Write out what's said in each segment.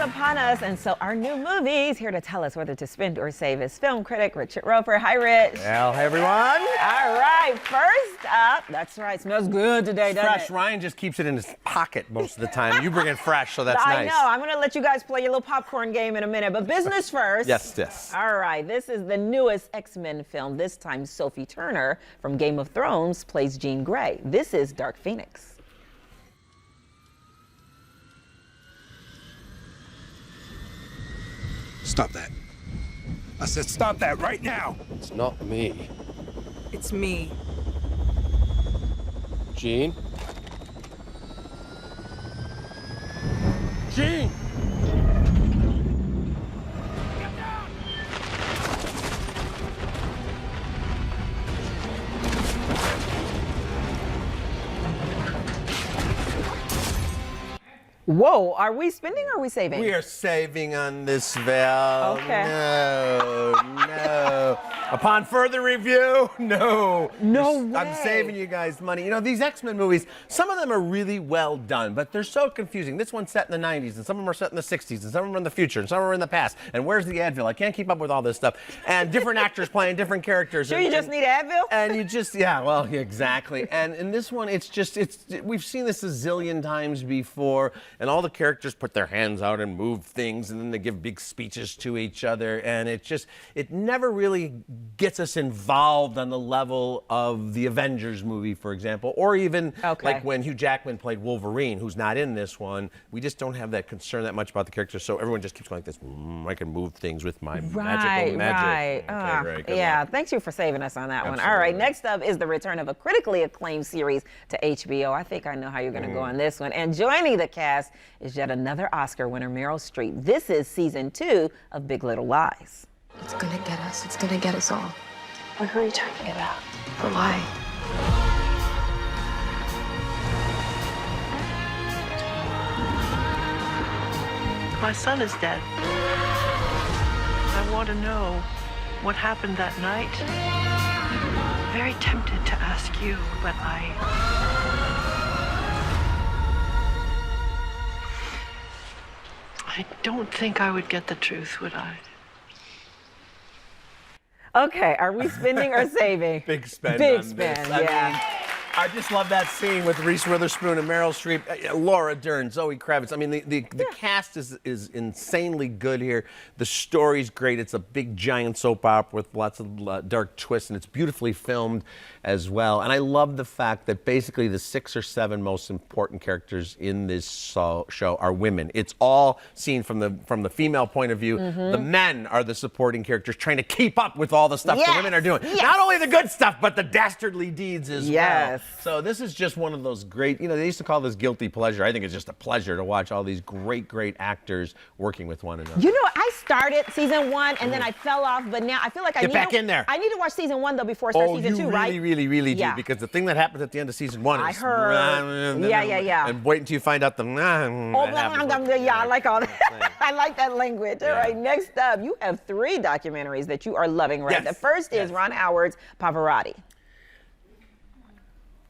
upon us, and so our new movies. Here to tell us whether to spend or save is film critic Richard Roeper. Hi, Rich. Well, hey, everyone. All right, first up, that's right, smells good today, doesn't Fresh. it? Ryan just keeps it in his pocket most of the time. You bring it fresh, so that's I nice. know. I'm going to let you guys play your little popcorn game in a minute, but business first. Yes. All right, this is the newest X-Men film. This time, Sophie Turner from Game of Thrones plays Jean Grey. This is Dark Phoenix. Stop that. I said stop that right now. It's not me. It's me. Jean? Jean! Whoa, are we spending or are we saving? We are saving on this, Val. Okay. No. Upon further review, no. No way. I'm saving you guys money. You know, these X-Men movies, some of them are really well done, but they're so confusing. This one's set in the 90s, and some of them are set in the 60s, and some of them are in the future, and some are in the past. And where's the Advil? I can't keep up with all this stuff. And different actors playing different characters. Sure, you just need Advil? And you just, yeah, well, exactly. And in this one, we've seen this a zillion times before, and all the characters put their hands out and move things, and then they give big speeches to each other, and it never really gets us involved on the level of the Avengers movie, for example, or even like when Hugh Jackman played Wolverine, who's not in this one. We just don't have that concern that much about the characters, so everyone just keeps going like this. I can move things with my magic. Right. Okay, great. Yeah, thanks you for saving us on that one. Absolutely. All right, next up is the return of a critically acclaimed series to HBO. I think I know how you're going to go on this one. And joining the cast is yet another Oscar winner, Meryl Streep. This is season 2 of Big Little Lies. It's gonna get us. It's gonna get us all. Well, who are you talking about? But why? My son is dead. I want to know what happened that night. I'm very tempted to ask you, but I don't think I would get the truth, would I? Okay, are we spending or saving? Big spend. Big on spend, this. yeah. I just love that scene with Reese Witherspoon and Meryl Streep, Laura Dern, Zoe Kravitz. I mean, the cast is insanely good here. The story's great. It's a big, giant soap opera with lots of dark twists, and it's beautifully filmed as well. And I love the fact that basically the 6 or 7 most important characters in this show are women. It's all seen from the female point of view. The men are the supporting characters trying to keep up with all the stuff the women are doing. Not only the good stuff, but the dastardly deeds as well. So this is just one of those great, you know, they used to call this guilty pleasure. I think it's just a pleasure to watch all these great actors working with one another. You know, I started season 1 and then I fell off, but now I feel like I Get back in there. I need to watch season 1 though before I start season 2, right? You really do, because the thing that happens at the end of season 1 is... I heard. Yeah. And wait until you find out the... Yeah, I like all that. I like that language. All right, next up, you have 3 documentaries that you are loving, right? Yes. The first is Ron Howard's Pavarotti.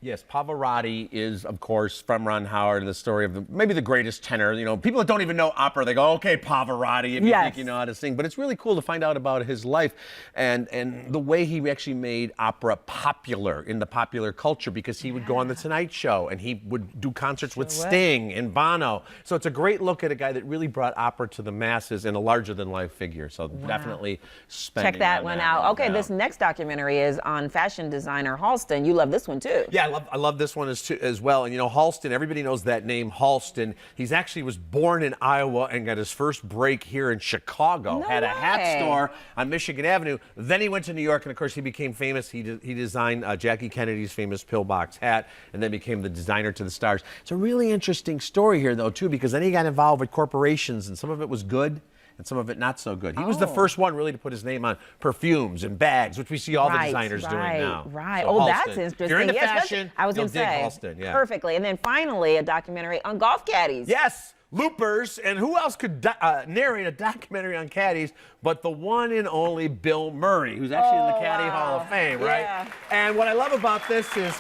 Yes, Pavarotti is, of course, from Ron Howard, the story of maybe the greatest tenor. You know, people that don't even know opera, they go, okay, Pavarotti, if you think you know how to sing. But it's really cool to find out about his life and the way he actually made opera popular in the popular culture, because he would go on The Tonight Show and he would do concerts with Sting and Bono. So it's a great look at a guy that really brought opera to the masses and a larger-than-life figure. So definitely spending Check that on one that out. one. Okay, this next documentary is on fashion designer Halston. You love this one, too. Yeah, I love this one as well. And you know, Halston, everybody knows that name, Halston. He's actually was born in Iowa and got his first break here in Chicago. No Had a way. hat store on Michigan Avenue. Then he went to New York, and of course he became famous. He designed Jackie Kennedy's famous pillbox hat, and then became the designer to the stars. It's a really interesting story here, though, too, because then he got involved with corporations, and some of it was good, and some of it not so good. He was the first one really to put his name on perfumes and bags, which we see all the designers doing now. Right. So Oh, Halston. that's interesting. If you're into Yes, fashion, I was you'll going to say. dig Halston, yeah. Perfectly. And then finally, a documentary on golf caddies. Yes, loopers, and who else could narrate a documentary on caddies but the one and only Bill Murray, who's actually in the Caddy Hall of Fame, right? Yeah. And what I love about this is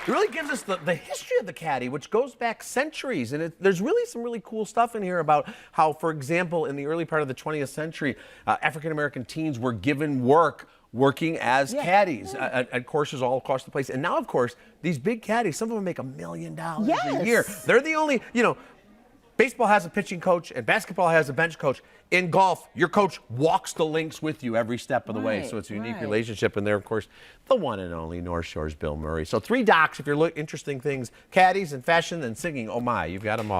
It really gives us the history of the caddy, which goes back centuries. And there's really some really cool stuff in here about how, for example, in the early part of the 20th century, African-American teens were given work working as caddies at courses all across the place. And now, of course, these big caddies, some of them make $1 million a year. They're the only, baseball has a pitching coach and basketball has a bench coach. In golf, your coach walks the links with you every step of the way. So it's a unique relationship. And there, of course, the one and only North Shore's Bill Murray. So 3 docs if you're interesting things, caddies and fashion and singing. Oh my, you've got them all.